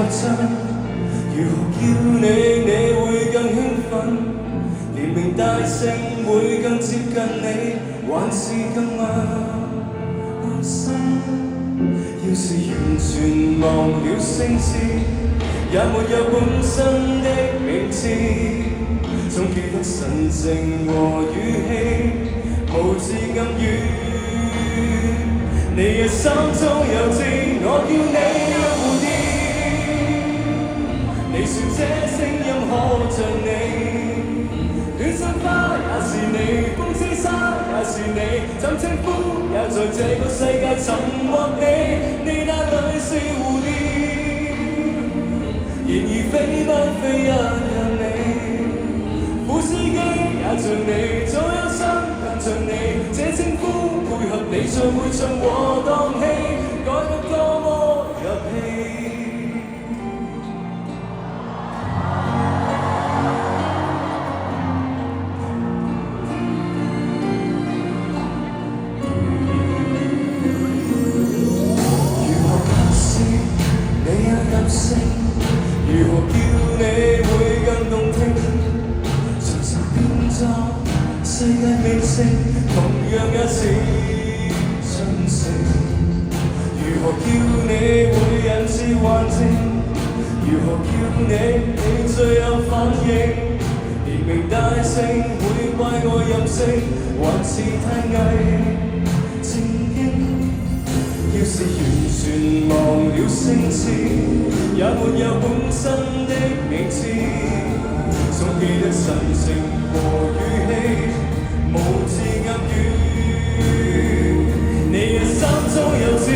親，如何叫你會更興奮？連名帶姓會更接近你，還是更安心？要是完全忘了聲線，也沒有本身的名字，總記得神情和語氣，無字暗語。你嘅心中有知，我叫你蝴蝶。你說這聲音可像你，戀上花也是你，風車沙也是你，怎稱呼也在這個世界尋獲你。你那裏是蝴蝶，然而飛不飛一樣你。富士機也像你，左右心更像你，這稱呼配合你唱會唱和蕩氣，改得多麼入戲。如何叫你會更動聽？隨時變作世界明星，同樣也是真誠。如何叫你會引致幻症？如何叫你最有反應？連名帶姓會怪我任性，還是太偽正經？要是完全忘了聲線，也沒有本身的名字，總記得神情和語氣，無字暗語。你嘅心中有知。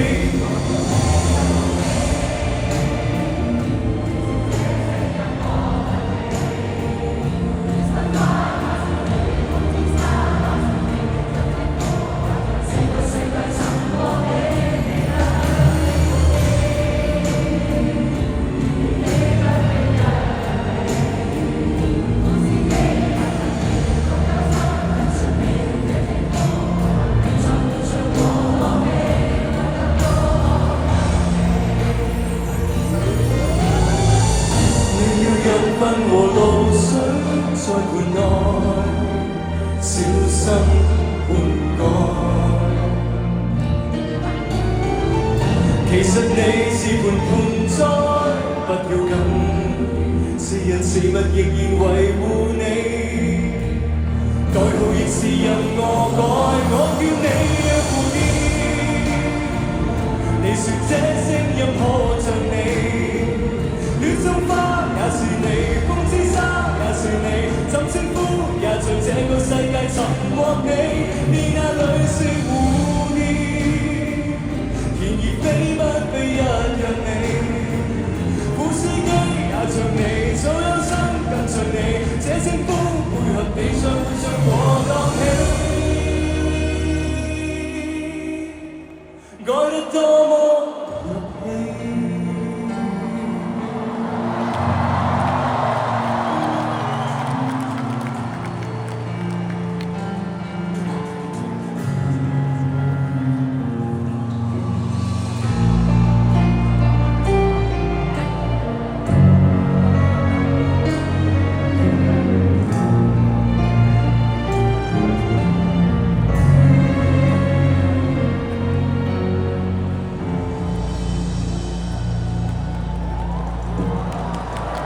和露水在盤內，小心灌溉。其實你是盤盆栽，不要緊，是人是物仍然維護你。代號亦是任我改，我叫你蝴蝶。你說這聲音可像你。戀中花也是你，風之